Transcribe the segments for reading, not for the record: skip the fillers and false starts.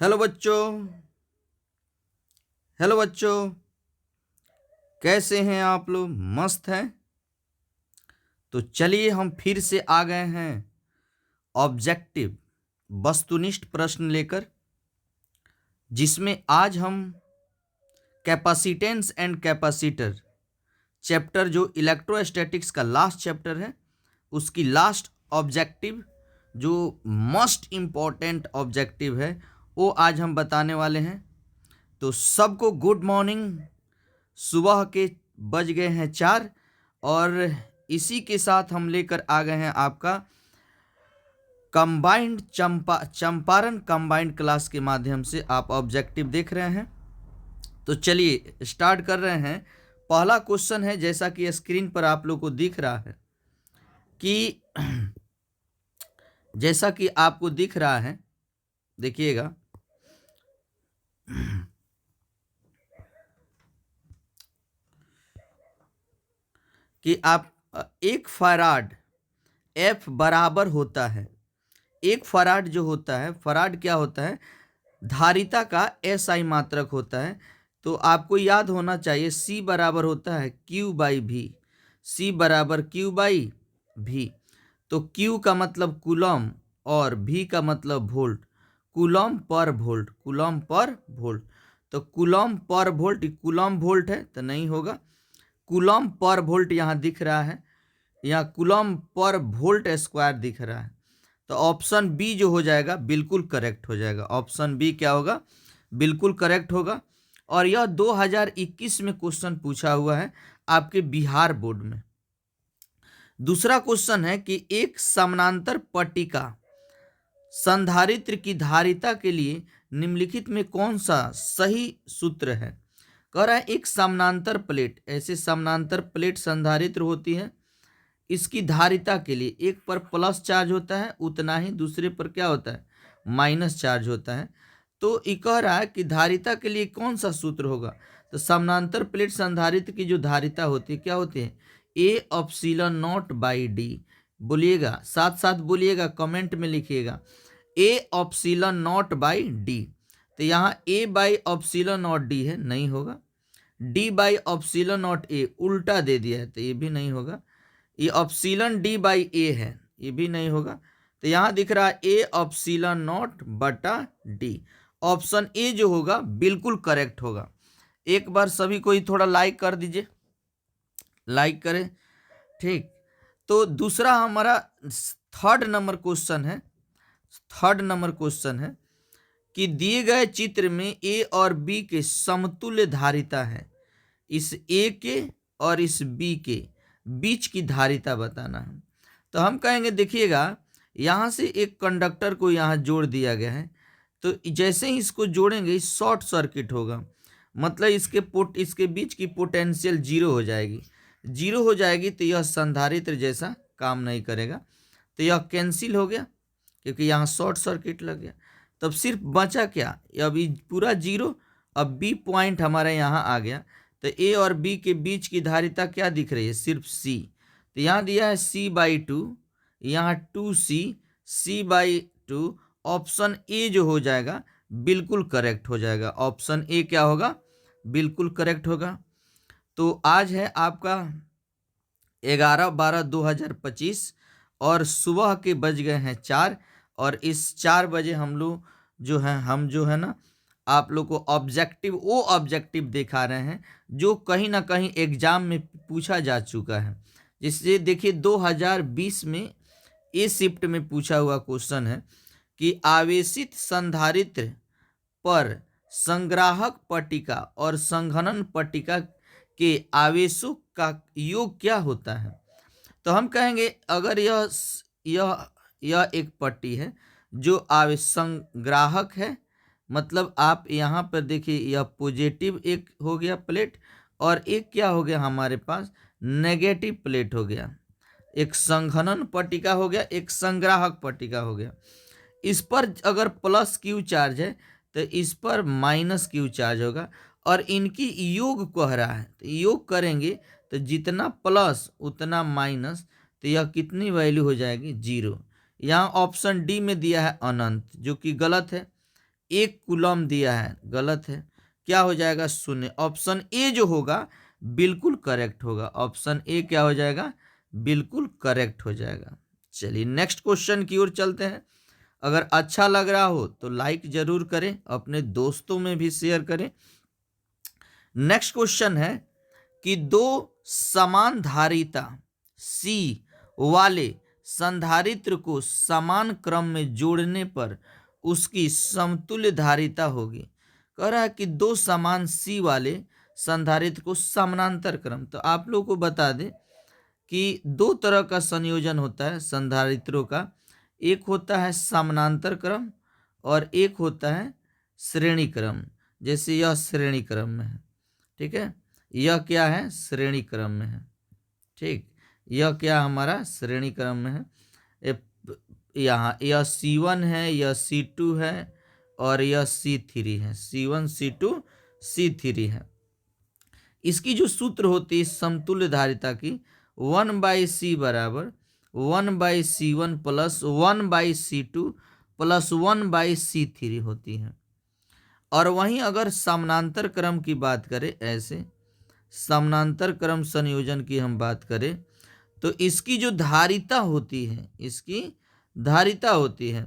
Hello बच्चों। Hello बच्चों, कैसे हैं आप लोग? मस्त हैं? तो चलिए हम फिर से आ गए हैं ऑब्जेक्टिव वस्तुनिष्ठ प्रश्न लेकर, जिसमें आज हम कैपेसिटेंस एंड कैपेसिटर चैप्टर जो इलेक्ट्रोस्टैटिक्स का लास्ट चैप्टर है, उसकी लास्ट ऑब्जेक्टिव जो मोस्ट इम्पॉर्टेंट ऑब्जेक्टिव है वो आज हम बताने वाले हैं। तो सबको गुड मॉर्निंग। सुबह के बज गए हैं 4 और इसी के साथ हम लेकर आ गए हैं आपका कंबाइंड चंपारण कंबाइंड क्लास के माध्यम से आप ऑब्जेक्टिव देख रहे हैं। तो चलिए स्टार्ट कर रहे हैं। पहला क्वेश्चन है, जैसा कि स्क्रीन पर आप लोग को दिख रहा है कि जैसा कि आपको दिख रहा है, देखिएगा कि आप एक फराड एफ बराबर होता है। एक फराड जो होता है, फराड क्या होता है? धारिता का एसआई मात्रक होता है। तो आपको याद होना चाहिए सी बराबर होता है क्यू बाई भी। सी बराबर क्यू बाई भी। तो क्यू का मतलब कूलम और भी का मतलब volt. Coulomb per volt, coulomb per volt. तो coulomb per volt, coulomb volt है तो नहीं होगा। कूलम पर वोल्ट यहाँ दिख रहा है, यहाँ कूलम पर वोल्ट स्क्वायर दिख रहा है। तो ऑप्शन बी जो हो जाएगा बिल्कुल करेक्ट हो जाएगा। ऑप्शन बी क्या होगा? बिल्कुल करेक्ट होगा। और यह 2021 में क्वेश्चन पूछा हुआ है आपके बिहार बोर्ड में। दूसरा क्वेश्चन है कि एक समानांतर पट्टिका संधारित्र की धारिता के लिए निम्नलिखित में कौन सा सही सूत्र है? कह रहा है एक समानांतर प्लेट, ऐसे समानांतर प्लेट संधारित्र होती है, इसकी धारिता के लिए एक पर प्लस चार्ज होता है, उतना ही दूसरे पर क्या होता है? माइनस चार्ज होता है। तो ये कह रहा है कि धारिता के लिए कौन सा सूत्र होगा? तो समानांतर प्लेट संधारित्र की जो धारिता होती है क्या होती है? A epsilon not by D. बोलिएगा, साथ साथ बोलिएगा, कमेंट में लिखिएगा A epsilon not by D. तो यहाँ ए बाई एप्सिलॉन नॉट डी है, नहीं होगा। D by epsilon not a उल्टा दे दिया है तो ये भी नहीं होगा। ये एप्सिलॉन डी बाई ए है, ये भी नहीं होगा। तो यहाँ दिख रहा है ए एप्सिलॉन नॉट बटा डी। ऑप्शन ए जो होगा बिल्कुल करेक्ट होगा। एक बार सभी कोई थोड़ा लाइक कर दीजिए, लाइक करें। ठीक, तो दूसरा हमारा थर्ड नंबर क्वेश्चन है। थर्ड नंबर क्वेश्चन है कि दिए गए चित्र में ए और बी के समतुल्य धारिता है, इस ए के और इस बी के बीच की धारिता बताना है। तो हम कहेंगे, देखिएगा यहाँ से एक कंडक्टर को यहाँ जोड़ दिया गया है, तो जैसे ही इसको जोड़ेंगे शॉर्ट सर्किट होगा, मतलब इसके बीच की पोटेंशियल जीरो हो जाएगी। जीरो हो जाएगी तो यह संधारित्र जैसा काम नहीं करेगा, तो यह कैंसिल हो गया क्योंकि यहाँ शॉर्ट सर्किट लग गया। तब सिर्फ बचा क्या? अभी पूरा जीरो, अब बी पॉइंट हमारे यहाँ आ गया। तो ए और बी के बीच की धारिता क्या दिख रही है? सिर्फ सी। तो यहाँ दिया है सी बाई टू, यहाँ 2C, C by two. Option A जो हो जाएगा बिल्कुल करेक्ट हो जाएगा। ऑप्शन ए क्या होगा? बिल्कुल करेक्ट होगा। तो आज है आपका 11/12/2025 और सुबह के बज गए हैं 4 और इस 4 बजे हम लोग जो है ना आप लोग को ऑब्जेक्टिव, वो ऑब्जेक्टिव दिखा रहे हैं जो कहीं ना कहीं एग्जाम में पूछा जा चुका है। जिससे देखिए 2020 में ए शिफ्ट में पूछा हुआ क्वेश्चन है कि आवेशित संधारित्र पर संग्राहक पट्टिका और संघनन पट्टिका के आवेशों का योग क्या होता है? तो हम कहेंगे अगर यह एक पट्टी है जो आवेश संग्राहक है, मतलब आप यहाँ पर देखिए यह पॉजिटिव एक हो गया प्लेट और एक क्या हो गया हमारे पास? नेगेटिव प्लेट हो गया। एक संघनन पट्टिका हो गया, एक संग्राहक पट्टिका हो गया। इस पर अगर प्लस क्यू चार्ज है तो इस पर माइनस क्यू चार्ज होगा और इनकी योग कह रहा है, तो योग करेंगे तो जितना प्लस उतना माइनस, तो यह कितनी वैल्यू हो जाएगी? जीरो। यहाँ ऑप्शन डी में दिया है अनंत, जो कि गलत है। 1 कूलम दिया है, गलत है। क्या हो जाएगा? 0। ऑप्शन ए जो होगा बिल्कुल करेक्ट होगा। ऑप्शन ए क्या हो जाएगा? बिल्कुल करेक्ट हो जाएगा। चलिए नेक्स्ट क्वेश्चन की ओर चलते हैं। अगर अच्छा लग रहा हो तो लाइक जरूर करें, अपने दोस्तों में भी शेयर करें। नेक्स्ट क्वेश्चन है कि दो समान धारिता सी वाले संधारित्र को समान क्रम में जोड़ने पर उसकी समतुल्य धारिता होगी। कह रहा है कि दो समान सी वाले संधारित्र को समानांतर क्रम, तो आप लोगों को बता दें कि दो तरह का संयोजन होता है संधारित्रों का। एक होता है समानांतर क्रम और एक होता है श्रेणी क्रम। जैसे यह श्रेणी क्रम में है, ठीक है। यह क्या है? श्रेणी क्रम में है, ठीक। यह क्या हमारा श्रेणी क्रम में है। यहाँ यह C1 है, यह C2 है और यह C3 है। C1 C2 C3 है। इसकी जो सूत्र होती है समतुल्य धारिता की, 1/C बराबर 1/C1 plus 1/C2 plus 1/C3 होती है। और वहीं अगर समानांतर क्रम की बात करें, ऐसे समानांतर क्रम संयोजन की हम बात करें तो इसकी जो धारिता होती है, इसकी धारिता होती है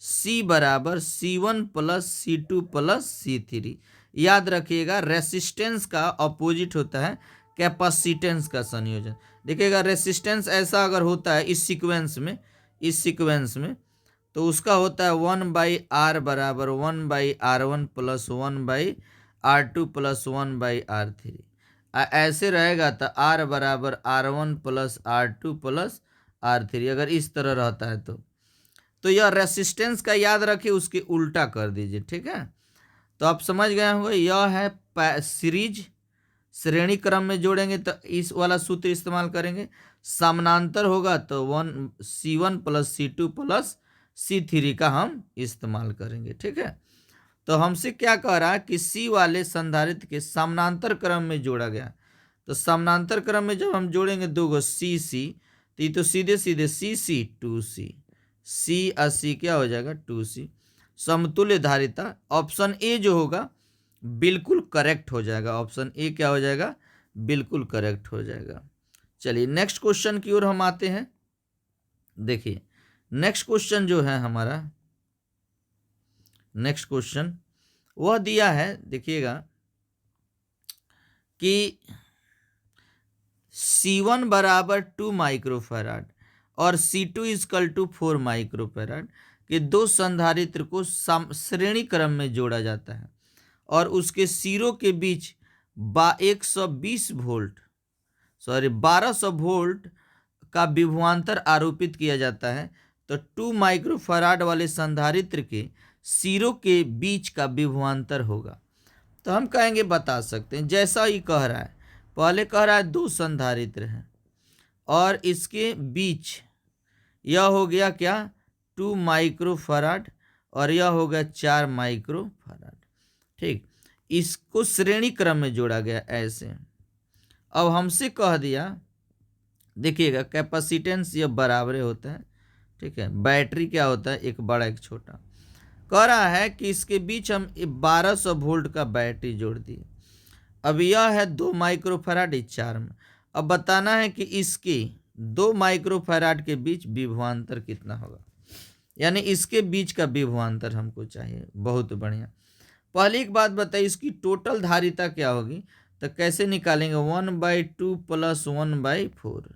C बराबर C1 plus C2 plus C3। याद रखिएगा रेसिस्टेंस का अपोजिट होता है कैपेसिटेंस का संयोजन। देखिएगा रेसिस्टेंस ऐसा अगर होता है इस सीक्वेंस में तो उसका होता है 1/R बराबर 1/R1 plus 1/R2 plus 1/R3। ऐसे रहेगा तो R बराबर R1 plus R2 plus R3, अगर इस तरह रहता है तो यह रेसिस्टेंस का याद रखिए, उसके उल्टा कर दीजिए, ठीक है। तो आप समझ गए होंगे, यह है सीरीज। श्रेणी क्रम में जोड़ेंगे तो इस वाला सूत्र इस्तेमाल करेंगे। समानांतर होगा तो C1 plus C2 plus C3 का हम इस्तेमाल करेंगे, ठीक है। तो हमसे क्या कह रहा है कि C वाले संधारित्र के समानांतर क्रम में जोड़ा गया। तो समानांतर क्रम में जब हम जोड़ेंगे दो गो C तो ये तो सीधे सीधे C 2C, C और C क्या हो जाएगा? 2C। समतुल्य धारिता ऑप्शन ए जो होगा बिल्कुल करेक्ट हो जाएगा। ऑप्शन ए क्या हो जाएगा? बिल्कुल करेक्ट हो जाएगा। चलिए नेक्स्ट क्वेश्चन की ओर हम आते हैं। देखिए नेक्स्ट क्वेश्चन जो है हमारा, नेक्स्ट क्वेश्चन वह दिया है, देखिएगा कि C1 बराबर 2 माइक्रोफैराड और C2 इक्वल टू 4 माइक्रोफैराड के दो संधारित्र को श्रेणी क्रम में जोड़ा जाता है और उसके सिरों के बीच 1200 वोल्ट का विभवांतर आरोपित किया जाता है। तो 2 माइक्रोफैराड वाले संधारित्र के सिरों के बीच का विभवांतर होगा। तो हम कहेंगे, बता सकते हैं, जैसा ही कह रहा है, पहले कह रहा है दो संधारित्र हैं और इसके बीच यह हो गया क्या? 2 माइक्रोफैराड और यह हो गया 4 माइक्रोफैराड, ठीक। इसको श्रेणी क्रम में जोड़ा गया ऐसे। अब हमसे कह दिया, देखिएगा कैपेसिटेंस ये बराबर होता है, ठीक है। बैटरी क्या होता है? एक बड़ा एक छोटा। कह रहा है कि इसके बीच हम 1200 वोल्ट का बैटरी जोड़ दिए। अब यह है 2 माइक्रोफैराड 4 में। अब बताना है कि इसके 2 माइक्रोफैराड के बीच विभवांतर कितना होगा, यानी इसके बीच का विभवांतर हमको चाहिए। बहुत बढ़िया। पहली एक बात बताइए, इसकी टोटल धारिता क्या होगी? तो कैसे निकालेंगे? 1/2 प्लस 1/4,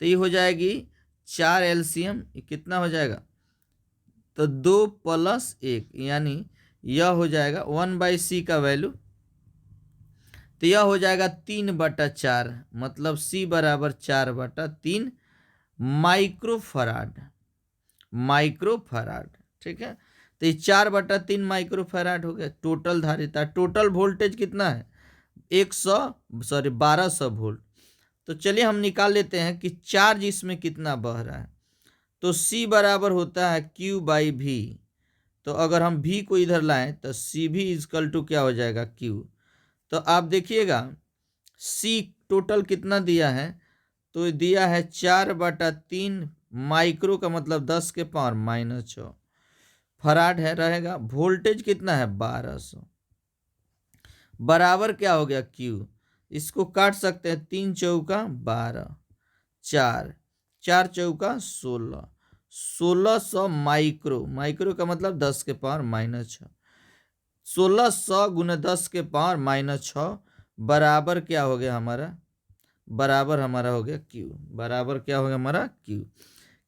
तो ये हो जाएगी 4 LCM। कितना हो जाएगा? तो 2 प्लस 1, यानी यह हो जाएगा 1/C का वैल्यू, तो यह हो जाएगा 3/4, मतलब C बराबर 4/3 माइक्रोफैराड, ठीक है। तो ये 4/3 माइक्रोफैराड हो गया टोटल धारिता। टोटल वोल्टेज कितना है? 1200 वोल्ट। तो चलिए हम निकाल लेते हैं कि चार्ज इसमें कितना बह रहा है। तो C बराबर होता है Q/V। तो अगर हम V को इधर लाएं तो CV इक्वल टू क्या हो जाएगा? Q। तो आप देखिएगा C टोटल कितना दिया है? तो दिया है 4/3 माइक्रो का मतलब 10 के पावर -6। फराड है रहेगा। वोल्टेज कितना है 1200, बराबर क्या हो गया Q। इसको काट सकते हैं, 3 चौका 12, 4 4 चौका 16, 1600 माइक्रो, माइक्रो का मतलब 10 के पावर -6, 1600 गुना 10 के पावर -6 बराबर क्या हो गया हमारा, बराबर हमारा हो गया Q, बराबर क्या हो गया हमारा Q।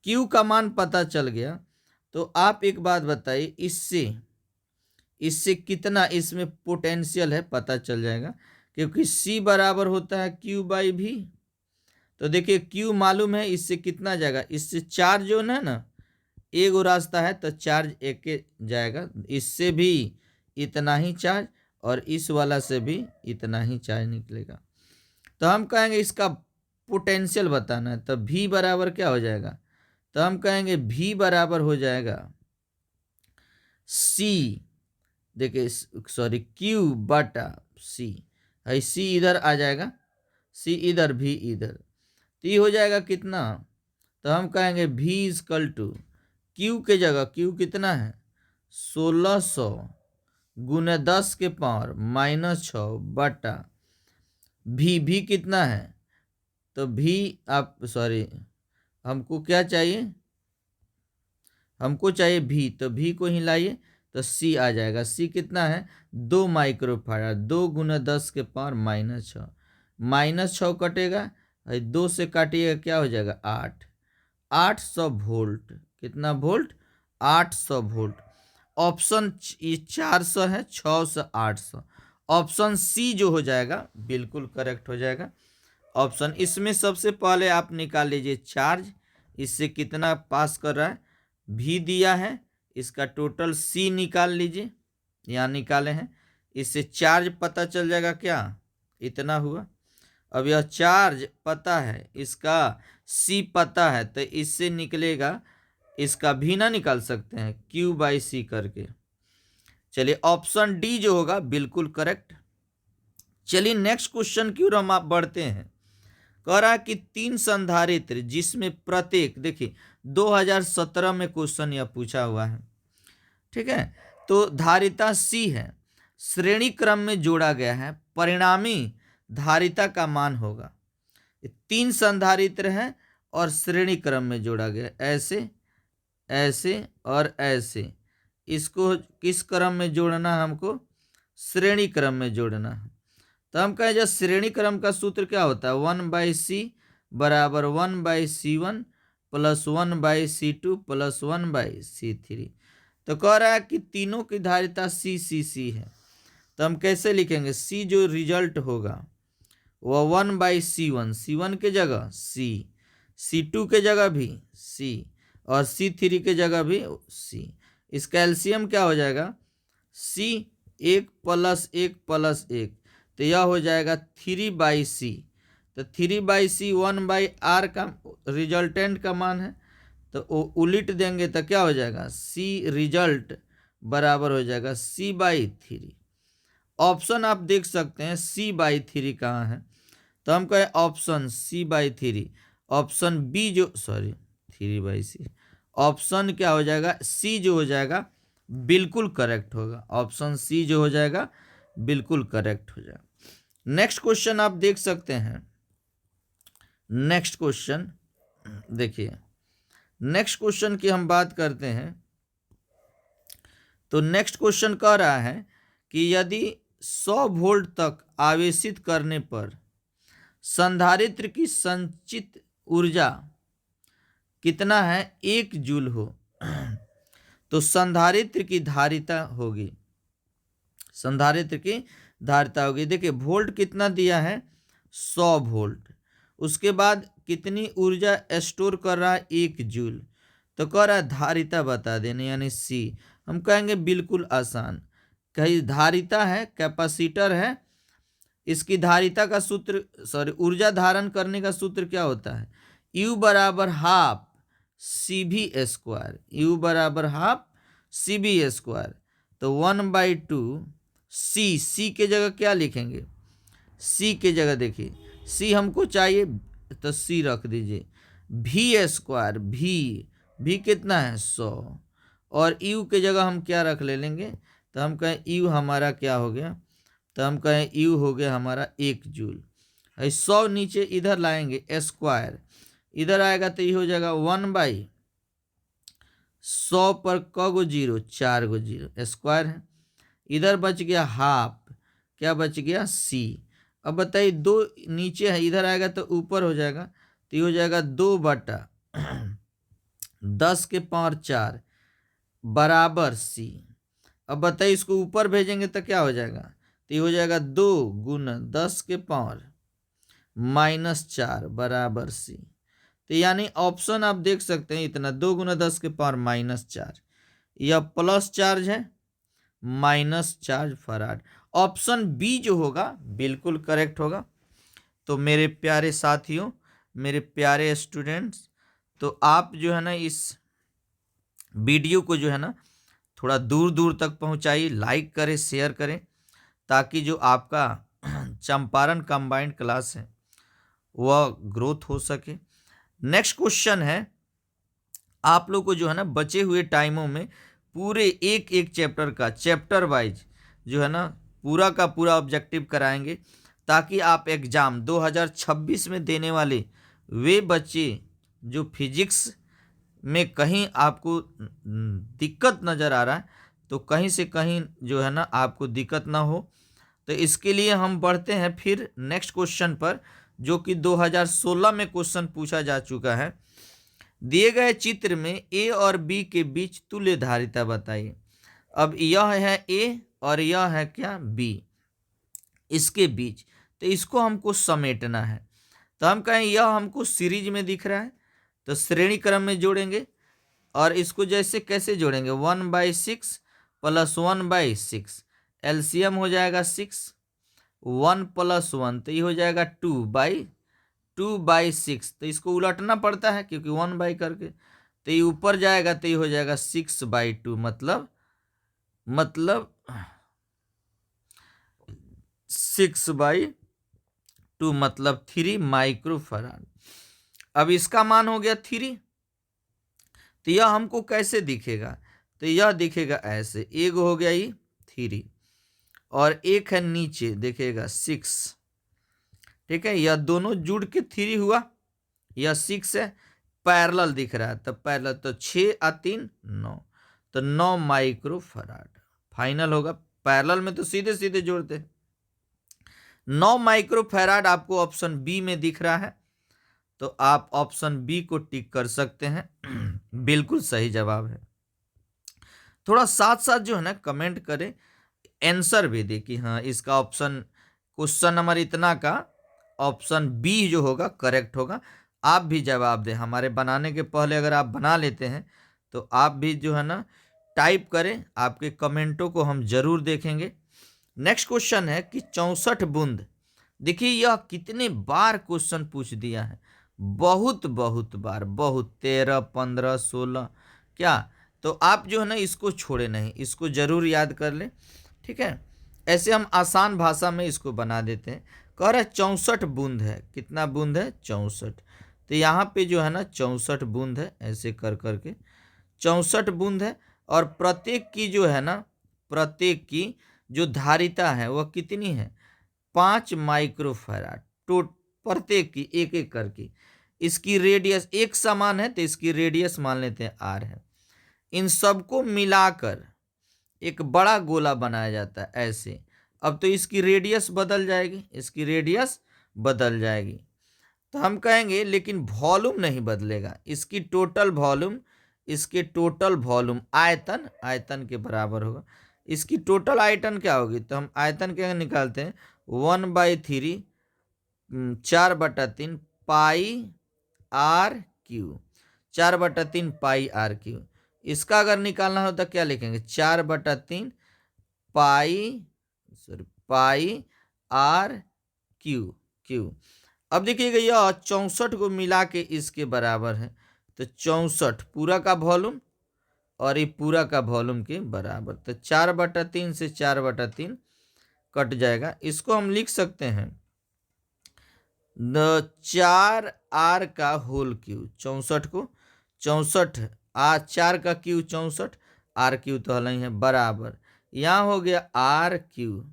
Q का मान पता चल गया। तो आप एक बात बताइए, इससे इससे कितना इसमें पोटेंशियल है पता चल जाएगा, क्योंकि C बराबर होता है Q/V। तो देखिए Q मालूम है, इससे कितना जाएगा, इससे चार्ज जो है ना, एक रास्ता है तो चार्ज एक के जाएगा, इससे भी इतना ही चार्ज और इस वाला से भी इतना ही चार्ज निकलेगा। तो हम कहेंगे इसका पोटेंशियल बताना है, तो V बराबर क्या हो जाएगा, तो हम कहेंगे V बराबर हो जाएगा C, देखिए सॉरी Q/C है, C इधर आ जाएगा, C इधर, V इधर, तो ये हो जाएगा कितना, तो हम कहेंगे V = Q के जगह Q कितना है 1600 गुने 10 के पावर -6 बटा V कितना है, तो V आप सॉरी हमको क्या चाहिए, हमको चाहिए V, तो V को ही लाइए तो C आ जाएगा। C कितना है 2 माइक्रोफाराड, 2 गुना 10 के पावर -6, -6 कटेगा, 2 से काटिएगा क्या हो जाएगा 8, 800 वोल्ट, कितना वोल्ट 800 वोल्ट। ऑप्शन 400 है, 6 से 800, ऑप्शन C जो हो जाएगा बिल्कुल करेक्ट हो जाएगा ऑप्शन। इसमें सबसे पहले आप निकाल लीजिए चार्ज, इससे कितना पास कर रहा है, V दिया है, इसका टोटल C निकाल लीजिए, यहाँ निकाले हैं, इससे चार्ज पता चल जाएगा क्या इतना हुआ। अब यह चार्ज पता है, इसका C पता है, तो इससे निकलेगा, इसका भी ना निकाल सकते हैं Q/C करके। चलिए ऑप्शन D जो होगा बिल्कुल करेक्ट। चलिए नेक्स्ट क्वेश्चन की ओर हम आप बढ़ते हैं। कह रहा है कि 3 संधारित्र जिसमें प्रत्येक, देखिए 2017 में क्वेश्चन यह पूछा हुआ है, ठीक है। तो धारिता C है, श्रेणी क्रम में जोड़ा गया है, परिणामी धारिता का मान होगा। 3 संधारित्र हैं और श्रेणी क्रम में जोड़ा गया, ऐसे ऐसे और ऐसे, इसको किस क्रम में जोड़ना है, हमको श्रेणी क्रम में जोड़ना है। तो हम कहें जब श्रेणी क्रम का सूत्र क्या होता है 1/C बराबर 1/C1 plus 1/C2 plus 1/C3। तो कह रहा है कि तीनों की धारिता C है, तो हम कैसे लिखेंगे, C जो रिजल्ट होगा वह 1/C1, C1 के जगह C, C2 के जगह भी C और C3 के जगह भी C। इसका एलसीएम क्या हो जाएगा C 1 + 1 + 1, तो यह हो जाएगा 3/C। तो 3/C 1/R का रिजल्टेंट का मान है, तो उलट देंगे तो क्या हो जाएगा C रिजल्ट बराबर हो जाएगा C/3। ऑप्शन आप देख सकते हैं C/3 कहाँ है, तो हम कहें ऑप्शन C/3, ऑप्शन B जो सॉरी 3/C, ऑप्शन क्या हो जाएगा C जो हो जाएगा बिल्कुल करेक्ट होगा, ऑप्शन C जो हो जाएगा बिल्कुल करेक्ट हो जाएगा। नेक्स्ट क्वेश्चन आप देख सकते हैं, नेक्स्ट क्वेश्चन देखिए, नेक्स्ट क्वेश्चन की हम बात करते हैं। तो नेक्स्ट क्वेश्चन कह रहा है कि यदि 100 वोल्ट तक आवेशित करने पर संधारित्र की संचित ऊर्जा कितना है 1 जूल हो, तो संधारित्र की धारिता होगी, संधारित्र की धारिता होगी। देखिए वोल्ट कितना दिया है 100 वोल्ट, उसके बाद कितनी ऊर्जा स्टोर कर रहा है 1 जूल, तो कह रहा है धारिता बता देने यानी C। हम कहेंगे बिल्कुल आसान, कहीं धारिता है कैपेसिटर है, इसकी धारिता का सूत्र सॉरी ऊर्जा धारण करने का सूत्र क्या होता है U बराबर हाफ CV², U बराबर हाफ CV², तो 1/2 C के जगह क्या लिखेंगे, C के जगह देखिए C हमको चाहिए तो C रख दीजिए, V², V कितना है 100 और यू के जगह हम क्या रख ले लेंगे, तो हम कहें यू हमारा क्या हो गया, तो हम कहें यू हो गया हमारा 1 जूल। 100 नीचे इधर लाएंगे स्क्वायर, इधर आएगा तो ये हो जाएगा 1/100 पर क गो जीरो, 4 गो जीरो स्क्वायर है। इधर बच गया हाफ, क्या बच गया सी। अब बताइए 2 नीचे है, इधर आएगा तो ऊपर हो जाएगा, तो ये हो जाएगा 2/10⁴ बराबर सी। अब बताइए इसको ऊपर भेजेंगे तो क्या हो जाएगा, तो ये हो जाएगा 2 × 10⁻⁻4 बराबर सी। तो यानी ऑप्शन आप देख सकते हैं इतना, 2 × 10⁻⁻4, यह प्लस चार्ज है, minus charge farad. Option B जो होगा बिल्कुल करेक्ट होगा। तो मेरे प्यारे साथियों, मेरे प्यारे स्टूडेंट्स, तो आप जो है ना इस वीडियो को जो है ना थोड़ा दूर दूर तक पहुंचाइए, लाइक करें, शेयर करें, ताकि जो आपका चंपारण कंबाइंड क्लास है वह ग्रोथ हो सके। नेक्स्ट क्वेश्चन है, आप लोग को जो है ना बचे हुए टाइमों में पूरे एक एक चैप्टर का चैप्टर वाइज जो है ना पूरा का पूरा ऑब्जेक्टिव कराएंगे, ताकि आप एग्जाम 2026 में देने वाले वे बच्चे जो फिजिक्स में कहीं आपको दिक्कत नज़र आ रहा है, तो कहीं से कहीं जो है ना आपको दिक्कत ना हो। तो इसके लिए हम बढ़ते हैं फिर नेक्स्ट क्वेश्चन पर, जो कि 2016 में क्वेश्चन पूछा जा चुका है। दिए गए चित्र में ए और बी के बीच तुल्य धारिता बताइए। अब यह है ए और यह है क्या बी, इसके बीच, तो इसको हमको समेटना है। तो हम कहें यह हमको सीरीज में दिख रहा है, तो श्रेणी क्रम में जोड़ेंगे, और इसको जैसे कैसे जोड़ेंगे, 1/6 + 1/6, एलसीएम हो जाएगा 6, 1 + 1 तो ये हो जाएगा 2/6। तो इसको उलटना पड़ता है क्योंकि 1 बाई करके, तो ये ऊपर जाएगा तो ये हो जाएगा 6/2, मतलब 6/2 मतलब 3 माइक्रोफराड। अब इसका मान हो गया 3, तो यह हमको कैसे दिखेगा, तो यह दिखेगा ऐसे, एक हो गया ये 3 और एक है नीचे दिखेगा 6, ठीक है, यह दोनों जुड़ के 3 हुआ, यह 6 है, पैरेलल दिख रहा है, तो पैरेलल, तो 6 और 3 9, तो 9 माइक्रोफराड फाइनल होगा। पैरेलल में तो सीधे सीधे जोड़ते, 9 माइक्रोफराड आपको ऑप्शन बी में दिख रहा है, तो आप ऑप्शन बी को टिक कर सकते हैं, बिल्कुल सही जवाब है। थोड़ा साथ साथ जो है ना कमेंट करें, आंसर भी दे कि हाँ इसका ऑप्शन क्वेश्चन नंबर इतना का ऑप्शन बी जो होगा करेक्ट होगा। आप भी जवाब दें, हमारे बनाने के पहले अगर आप बना लेते हैं तो आप भी जो है ना टाइप करें, आपके कमेंटों को हम जरूर देखेंगे। नेक्स्ट क्वेश्चन है कि 64 बूंद, देखिए यह कितने बार क्वेश्चन पूछ दिया है, बहुत बहुत बार, बहुत 13 15 16, क्या, तो आप जो है ना इसको छोड़े नहीं, इसको जरूर याद कर लें, ठीक है। ऐसे हम आसान भाषा में इसको बना देते हैं। कह रहा है 64 बूंद है, कितना बूंद है 64, तो यहाँ पे जो है ना 64 बूंद है, ऐसे कर करके 64 बूंद है, और प्रत्येक की जो है ना प्रत्येक की जो धारिता है वह कितनी है 5 माइक्रोफैराड, तो प्रत्येक की एक एक करके। इसकी रेडियस एक समान है तो इसकी रेडियस मान लेते हैं आर है। इन सबको मिलाकर एक बड़ा गोला बनाया जाता है ऐसे। अब तो इसकी रेडियस बदल जाएगी, इसकी रेडियस बदल जाएगी, तो हम कहेंगे लेकिन वॉल्यूम नहीं बदलेगा, इसकी टोटल वॉल्यूम, इसके टोटल वॉल्यूम आयतन, आयतन के बराबर होगा। इसकी टोटल आयतन क्या होगी, तो हम आयतन क्या निकालते हैं 1/3 4/3 pi r cube, 4/3 pi r cube. इसका अगर निकालना हो तो क्या लिखेंगे 4/3 पाई आर क्यू क्यू। अब देखिएगा यह 64 को मिला के इसके बराबर है, तो 64 पूरा का वॉल्यूम और ये पूरा का वॉल्यूम के बराबर, तो 4/3 से 4/3 कट जाएगा। इसको हम लिख सकते हैं 4r का होल क्यू, 64 को 64 4 का क्यू 64, आर क्यू तो हल ही है बराबर, यहाँ हो गया आर क्यू।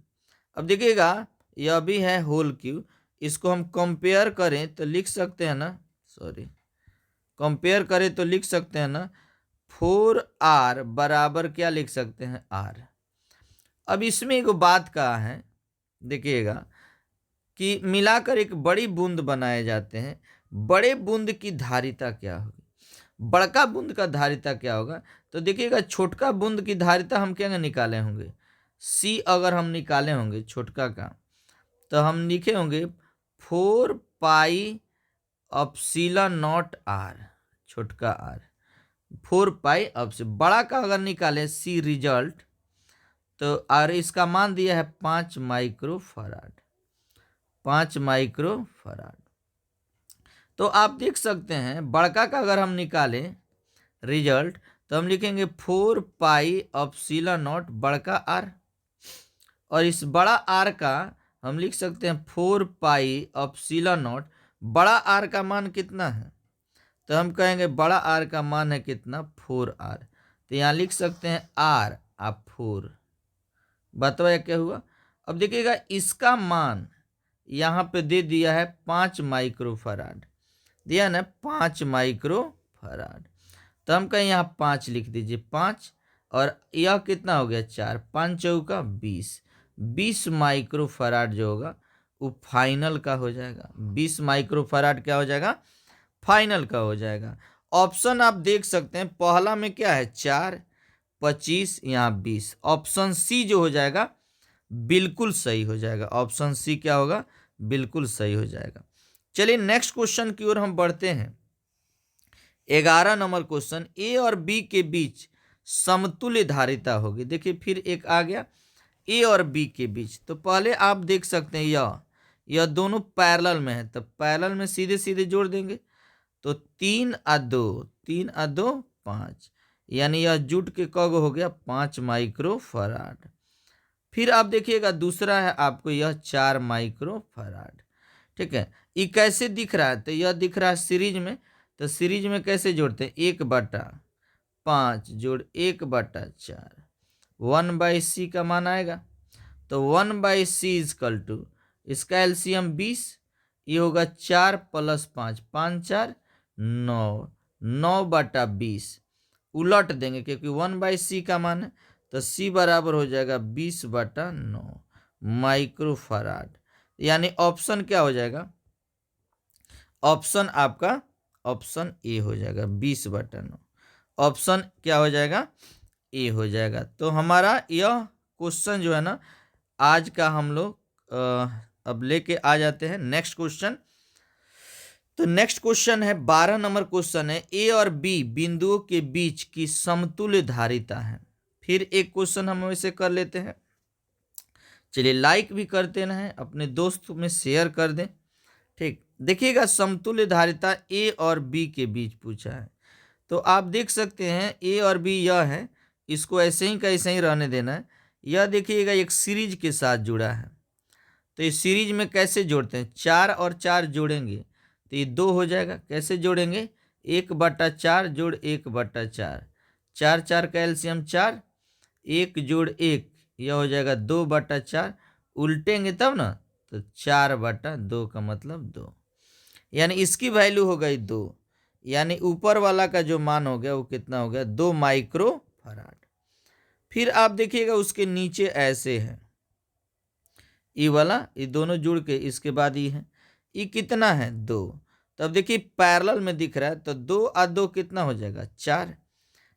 अब देखिएगा यह भी है होल क्यू, इसको हम कंपेयर करें तो लिख सकते हैं ना, सॉरी, कंपेयर करें तो लिख सकते हैं ना 4r बराबर क्या लिख सकते हैं r। अब इसमें एक बात कहा है, देखिएगा कि मिलाकर एक बड़ी बूंद बनाए जाते हैं, बड़े बूंद की धारिता क्या होगी, बड़का बूंद का धारिता क्या होगा। तो देखिएगा छोटका बूंद की धारिता हम क्या निकाले होंगे, सी अगर हम निकाले होंगे छोटका का, तो हम लिखे होंगे 4 पाई अपसिलॉन नॉट आर, छोटका आर 4 पाई अब से। बड़ा का अगर निकाले सी रिजल्ट, तो आर इसका मान दिया है 5 माइक्रोफराड, 5 माइक्रोफराड। तो आप देख सकते हैं बड़का का अगर हम निकालें रिजल्ट, तो हम लिखेंगे 4 पाई अपसिलॉन नॉट बड़का आर, और इस बड़ा आर का हम लिख सकते हैं 4 पाई अपसिलॉन नॉट, बड़ा आर का मान कितना है, तो हम कहेंगे बड़ा आर का मान है कितना 4r, तो यहाँ लिख सकते हैं आर आप 4। बताया क्या हुआ। अब देखिएगा इसका मान यहाँ पे दे दिया है 5 माइक्रोफराड, दिया ना 5 माइक्रोफराड, तो हम कहें यहाँ 5 लिख दीजिए 5, और यह कितना हो गया 4, 5 चौका 20, 20 माइक्रोफराड जो होगा वो फाइनल का हो जाएगा, 20 माइक्रोफराड क्या हो जाएगा, फाइनल का हो जाएगा। ऑप्शन आप देख सकते हैं पहला में क्या है 4, 25, यहाँ 20, ऑप्शन सी जो हो जाएगा बिल्कुल सही हो जाएगा, ऑप्शन सी क्या होगा, बिल्कुल सही हो जाएगा। चलिए नेक्स्ट क्वेश्चन की ओर हम बढ़ते हैं। 11 नंबर क्वेश्चन, ए और बी के बीच समतुल्य धारिता होगी। देखिए फिर एक आ गया ए और बी के बीच, तो पहले आप देख सकते हैं यह दोनों पैरेलल में है, तो पैरेलल में सीधे सीधे जोड़ देंगे, तो 3 और 2, 3 और 2 5, यानी यह जुट के कग हो गया 5 माइक्रोफराड। फिर आप देखिएगा दूसरा है आपको यह 4 माइक्रोफराड, ठीक है। ये कैसे दिख रहा है, तो यह दिख रहा है सीरीज में, तो सीरीज में कैसे जोड़ते हैं 1/5 जोड़ 1/4, 1/c का मान आएगा, तो 1/c इजकल टू इसका एलसीएम 20, ये होगा 4 + 5, 5 4 9, 9/20 उलट देंगे क्योंकि 1/c का मान है, तो c बराबर हो जाएगा 20/9 माइक्रोफराड, यानी ऑप्शन क्या हो जाएगा, ऑप्शन आपका ऑप्शन ए हो जाएगा 20/9, ऑप्शन क्या हो जाएगा, ए हो जाएगा। तो हमारा यह क्वेश्चन जो है ना आज का हम लोग अब लेके आ जाते हैं नेक्स्ट क्वेश्चन। तो नेक्स्ट क्वेश्चन है 12 नंबर क्वेश्चन है, ए और बी बिंदुओं के बीच की समतुल्य धारिता है। फिर एक क्वेश्चन हम इसे कर लेते हैं। चलिए लाइक भी करते रहें, अपने दोस्त में शेयर कर दें, ठीक। देखिएगा समतुल्य धारिता ए और बी के बीच पूछा है, तो आप देख सकते हैं ए और बी यह है, इसको ऐसे ही कैसे ही रहने देना है। यह देखिएगा एक सीरीज के साथ जुड़ा है, तो इस सीरीज में कैसे जोड़ते हैं, 4 और 4 जोड़ेंगे तो ये 2 हो जाएगा। कैसे जोड़ेंगे, 1/4 जोड़ 1/4, 4 4 का एलसीएम 4, 1 जोड़ 1 यह हो जाएगा 2/4, उल्टेंगे तब ना, तो 4/2 का मतलब 2, यानी इसकी वैल्यू हो गई 2, यानी ऊपर वाला का जो मान हो गया वो कितना हो गया 2 माइक्रोफराड। फिर आप देखिएगा उसके नीचे ऐसे है ई वाला, ये दोनों जुड़ के इसके बाद ये है, ये कितना है 2, तब देखिए पैरेलल में दिख रहा है, तो 2 और 2 कितना हो जाएगा 4,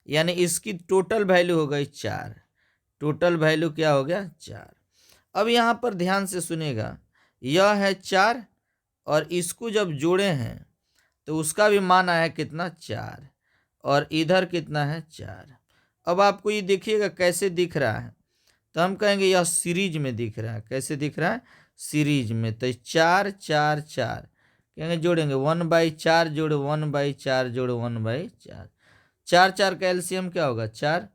यानी इसकी टोटल वैल्यू हो गई 4, टोटल वैल्यू क्या हो गया 4। अब यहाँ पर ध्यान से सुनेगा, यह है 4 और इसको जब जोड़े हैं तो उसका भी मान आया कितना 4, और इधर कितना है 4। अब आपको ये देखिएगा कैसे दिख रहा है, तो हम कहेंगे यह सीरीज में दिख रहा है। कैसे दिख रहा है, सीरीज में, तो 4 4 4 कहेंगे जोड़ेंगे 1/4 जोड़ 1/4 जोड़ 1/4, 4 4 का एलसीएम क्या होगा 4,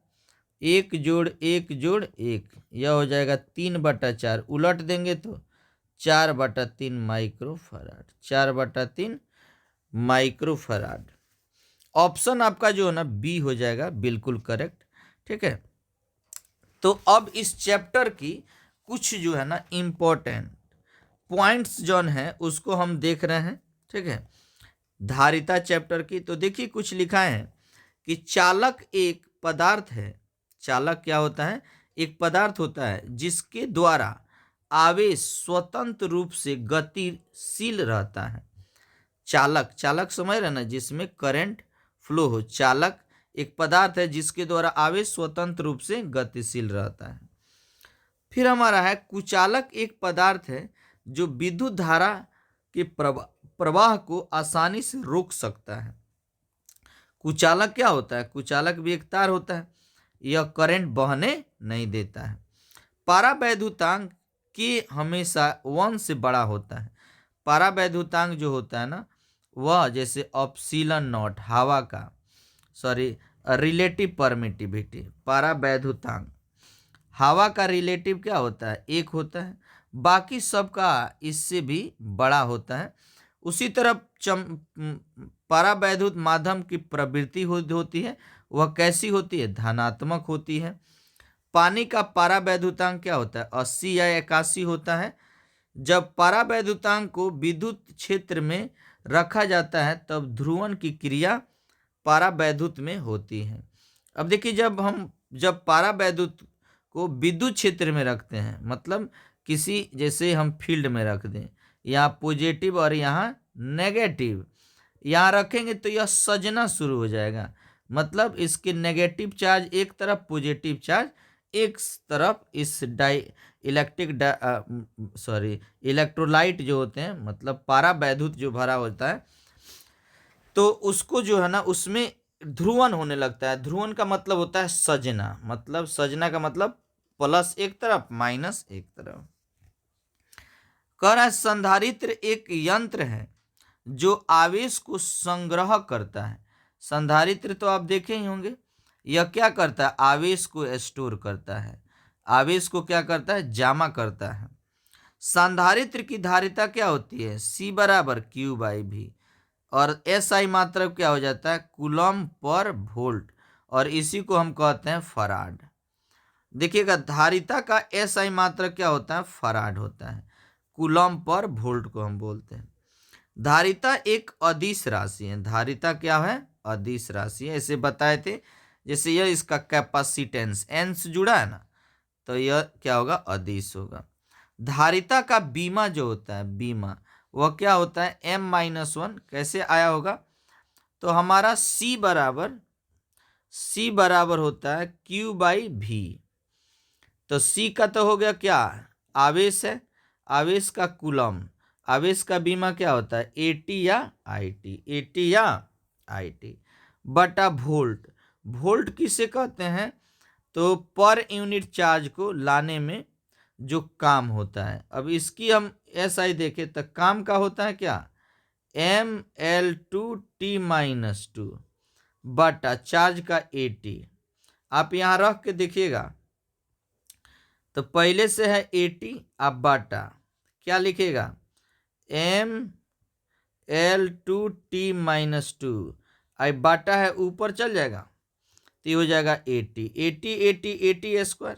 1 जोड़ 1 जोड़ 1 यह हो जाएगा 3/4, उलट देंगे तो 4/3 माइक्रोफराड, 4/3 माइक्रोफराड। ऑप्शन आपका जो है ना बी हो जाएगा बिल्कुल करेक्ट, ठीक है। तो अब इस चैप्टर की कुछ जो है ना इम्पोर्टेंट पॉइंट्स जो है उसको हम देख रहे हैं। ठीक है, धारिता चैप्टर की। तो देखिए कुछ लिखा है कि चालक एक पदार्थ है। चालक क्या होता है? एक पदार्थ होता है जिसके द्वारा आवेश स्वतंत्र रूप से गतिशील रहता है। चालक, चालक समझ रहे ना, जिसमें करंट फ्लो हो। चालक एक पदार्थ है जिसके द्वारा आवेश स्वतंत्र रूप से गतिशील रहता है। फिर हमारा है कुचालक एक पदार्थ है जो विद्युत धारा के प्रवाह को आसानी से रोक सकता है। कुचालक क्या होता है? कुचालक भी एक तार होता है, यह करंट बहने नहीं देता है। पारावैद्युतांक के हमेशा 1 से बड़ा होता है। पारावैद्युतांक जो होता है ना, वह जैसे एप्सिलॉन नॉट हवा का, सॉरी रिलेटिव परमिटिविटी, पारावैद्युतांक हवा का रिलेटिव क्या होता है? 1 होता है। बाकी सबका इससे भी बड़ा होता है। उसी तरह पारावैद्युत माध्यम की प्रवृत्ति होती है, वह कैसी होती है? धनात्मक होती है। पानी का पारावैद्युतांक क्या होता है? 80 या 81 होता है। जब पारावैद्युतांक को विद्युत क्षेत्र में रखा जाता है तब ध्रुवण की क्रिया पारावैद्युत में होती है। अब देखिए जब पारावैद्युत को विद्युत क्षेत्र में रखते हैं, मतलब किसी, जैसे हम फील्ड में रख दें, यहाँ पॉजिटिव और यहाँ नेगेटिव, यहाँ रखेंगे तो यह सजना शुरू हो जाएगा। मतलब इसके नेगेटिव चार्ज एक तरफ, पॉजिटिव चार्ज एक तरफ। इस इलेक्ट्रोलाइट जो होते हैं, मतलब पारावैद्युत जो भरा होता है, तो उसको जो है ना उसमें ध्रुवण होने लगता है। ध्रुवण का मतलब होता है सजना, मतलब सजना का मतलब प्लस एक तरफ माइनस एक तरफ। कह रहा है संधारित्र एक यंत्र है जो आवेश को संग्रह करता है। संधारित्र तो आप देखे ही होंगे, यह क्या करता है? आवेश को स्टोर करता है, आवेश को क्या करता है? जमा करता है। संधारित्र की धारिता क्या होती है? C बराबर Q बाई V, और SI मात्रक क्या हो जाता है? कूलम पर वोल्ट, और इसी को हम कहते हैं फराड। देखिएगा धारिता का SI मात्रक क्या होता है? फराड होता है। कूलम पर वोल्ट को हम बोलते हैं। धारिता एक अदिश राशि है। धारिता क्या है? अदिश राशि है। ऐसे बताए थे, जैसे यह इसका कैपेसिटेंस n से जुड़ा है ना, तो यह क्या होगा? अदिश होगा। धारिता का बीमा जो होता है, बीमा, वह क्या होता है? M-1। कैसे आया होगा? तो हमारा C बराबर होता है Q बाई V। तो C का तो हो गया क्या? आवेश है, आवेश का कूलम, आवेश का बीमा क्या होता है? AT या IT बटा वोल्ट। वोल्ट किसे कहते हैं? तो पर यूनिट चार्ज को लाने में जो काम होता है। अब इसकी हम SI देखें तो काम का होता है क्या? ML2T-2 बटा चार्ज का AT। आप यहाँ रख के देखिएगा तो पहले से है AT, आप बाटा क्या लिखेगा? ML2T-2, अब बाटा है ऊपर चल जाएगा तो ये हो जाएगा AT स्क्वायर।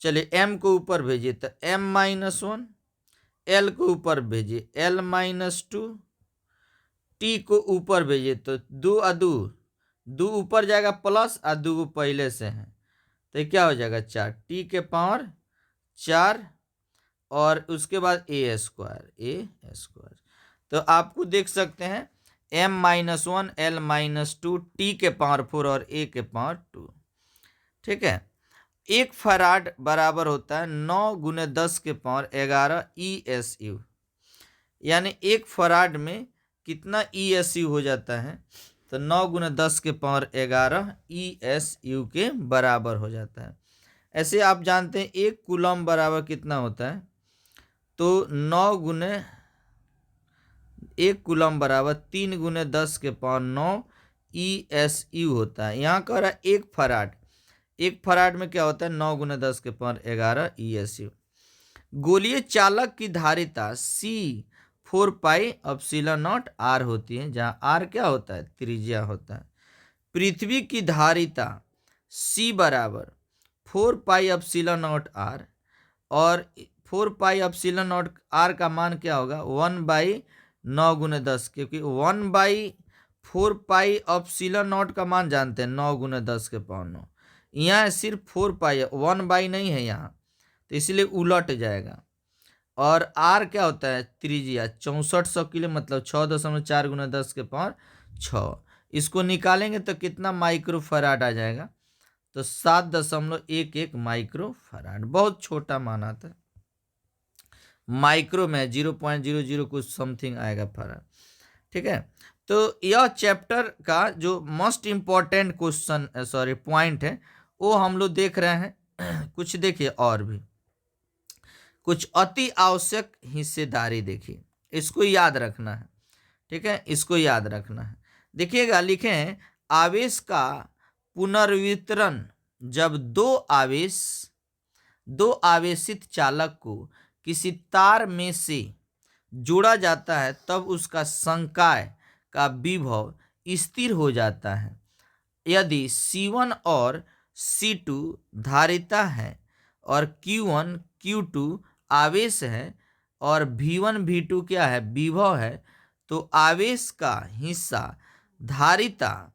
चलिए M को ऊपर भेजिए तो M-1, L को ऊपर भेजिए L-2, T को ऊपर भेजिए तो 2 ऊपर जाएगा प्लस, और 2 पहले से है तो क्या हो जाएगा? 4, T के पावर 4, और उसके बाद A स्क्वायर। तो आपको देख सकते हैं M-1, L-2, T के पावर 4 और A के पावर 2। ठीक है, 1 फराड बराबर होता है 9 × 10 के पावर 11 ESU। यानी 1 फराड में कितना ESU हो जाता है? तो 9 × 10 के पावर 11 ESU के बराबर हो जाता है। ऐसे आप जानते हैं 1 कूलम बराबर कितना होता है? तो 1 कूलम बराबर 3 × 10 के पावर 9 ESU होता है। यहाँ कह रहा है 1 फराड में क्या होता है? 9 × 10 के पावर 11 ESU। गोलीय चालक की धारिता C 4 pi epsilon not R होती है, जहाँ R क्या होता है? त्रिज्या होता है। पृथ्वी की धारिता C बराबर 4 पाई एप्सिलॉन नॉट R, और 4 पाई एप्सिलॉन नॉट R का मान क्या होगा 1/9 × 10, क्योंकि 1/4 पाई एप्सिलॉन नॉट का मान जानते हैं 9 × 10⁹। यहाँ है सिर्फ 4 पाई, 1/, नहीं है यहाँ, तो इसलिए उलट जाएगा। और R क्या होता है त्रिज्या 6400 किलो, मतलब 6.4 × 10⁶। इसको निकालेंगे तो कितना माइक्रो फराड आ जाएगा, तो 7.11 माइक्रो फराड। बहुत छोटा मान आता है, माइक्रो में 0.00 कुछ समथिंग आएगा फराड। ठीक है, तो यह चैप्टर का जो मोस्ट इम्पॉर्टेंट क्वेश्चन पॉइंट है वो हम लोग देख रहे हैं। कुछ देखिए और भी कुछ अति आवश्यक हिस्सेदारी देखिए, इसको याद रखना है। ठीक है, इसको याद रखना है। देखिएगा, लिखें आवेश का पुनर्वितरण जब दो आवेशित चालक को किसी तार में से जोड़ा जाता है तब उसका संकाय का विभव स्थिर हो जाता है। यदि C1 और C2 धारिता है और Q1 Q2 आवेश है और V1 V2 क्या है विभव है, तो आवेश का हिस्सा धारिता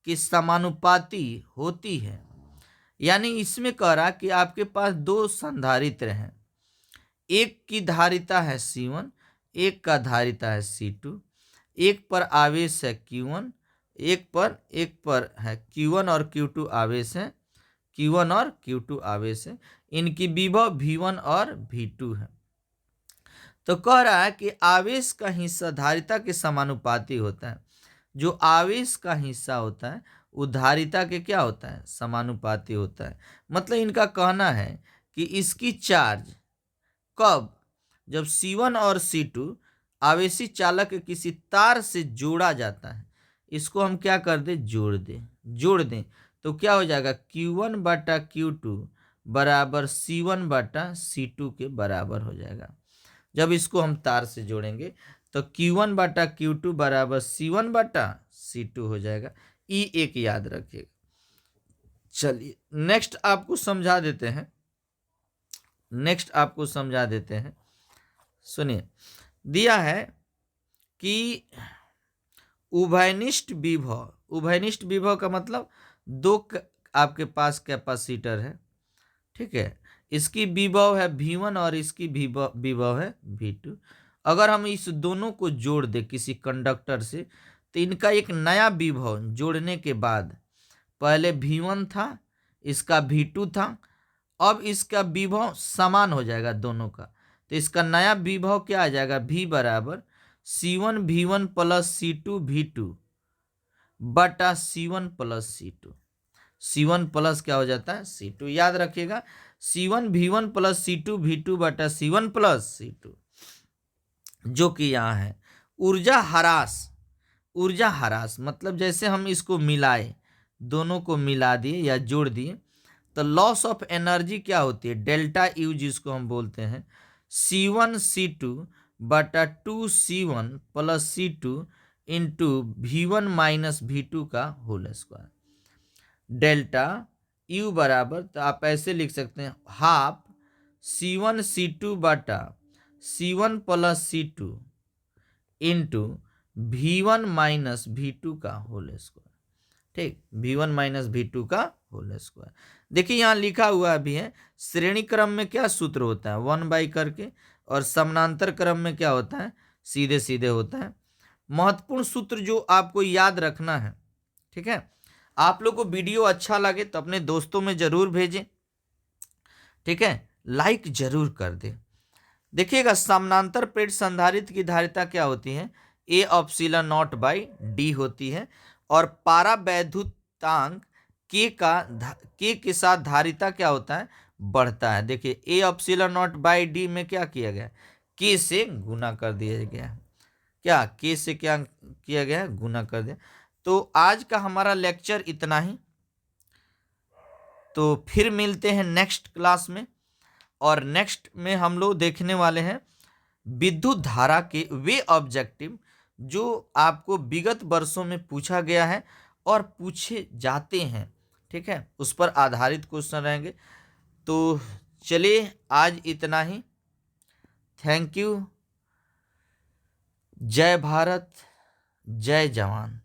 के समानुपाती होती है। यानी इसमें कह रहा कि आपके पास दो संधारित्र हैं, एक की धारिता है C1, एक का धारिता है C2, एक पर आवेश है Q1, एक पर है Q1 और Q2 आवेश है, Q1 और Q2 आवेश है। इनकी विभव V1 और V2 है। तो कह रहा है कि आवेश का हिस्सा धारिता के समानुपाती होता है। जो आवेश का हिस्सा होता है वो धारिता के क्या होता है समानुपाती होता है। मतलब इनका कहना है कि इसकी चार्ज कब, जब C1 और C2 आवेशी चालक के किसी तार से जोड़ा जाता है, इसको हम क्या कर दे जोड़ दें, तो क्या हो जाएगा Q1/Q2 बराबर C1/C2 के बराबर हो जाएगा। जब इसको हम तार से जोड़ेंगे तो Q1/Q2 बराबर C1/C2 हो जाएगा। ई एक याद रखिएगा। चलिए नेक्स्ट आपको समझा देते हैं। सुनिए, दिया है कि उभयनिष्ठ विभव का मतलब आपके पास कैपेसिटर है। ठीक है, इसकी विभव है V1 और इसकी विभव है V2। अगर हम इस दोनों को जोड़ दें किसी कंडक्टर से, तो इनका एक नया विभव जोड़ने के बाद, पहले V1 था, इसका V2 था, अब इसका विभव समान हो जाएगा दोनों का, तो इसका नया विभव क्या आ जाएगा V बराबर C1 V1 plus C2 V2 बटा C1 plus C2। C1 plus क्या हो जाता है C2, याद रखिएगा C1 V1 plus C2 V2 बटा C1 प्लस C2, जो कि यहाँ है ऊर्जा ह्रास। मतलब जैसे हम इसको मिलाए, दोनों को मिला दिए या जोड़ दिए, तो लॉस ऑफ एनर्जी क्या होती है डेल्टा यू, जिसको हम बोलते हैं C1 C2 बटा 2C1 plus C2 into V1 minus V2 का होल स्क्वायर। डेल्टा यू बराबर, तो आप ऐसे लिख सकते हैं हाफ C1 C2 बटा C1 plus C2 into V1 minus V2 का होल स्क्वायर। ठीक, V1 माइनस V2 का होल स्क्वायर। देखिए यहाँ लिखा हुआ भी है, श्रेणी क्रम में क्या सूत्र होता है 1/, करके, और समानांतर क्रम में क्या होता है सीधे सीधे होता है। महत्वपूर्ण सूत्र जो आपको याद रखना है। ठीक है, आप लोग को वीडियो अच्छा लगे तो अपने दोस्तों में जरूर भेजें। ठीक है, लाइक जरूर कर दे। देखिएगा, समानांतर प्लेट संधारित्र की धारिता क्या होती है A/0/D होती है, और पारावैद्युतांक K के साथ धारिता क्या होता है बढ़ता है। देखिए A/0/D में क्या किया गया, K से गुना कर दिया गया, क्या K से क्या किया गया गुना कर दिया। तो आज का हमारा लेक्चर इतना ही, तो फिर मिलते हैं नेक्स्ट क्लास में, और नेक्स्ट में हम लोग देखने वाले हैं विद्युत धारा के वे ऑब्जेक्टिव जो आपको विगत वर्षों में पूछा गया है और पूछे जाते हैं ठीक है, उस पर आधारित क्वेश्चन रहेंगे। तो चलिए आज इतना ही। Thank you. जय भारत, जय जवान।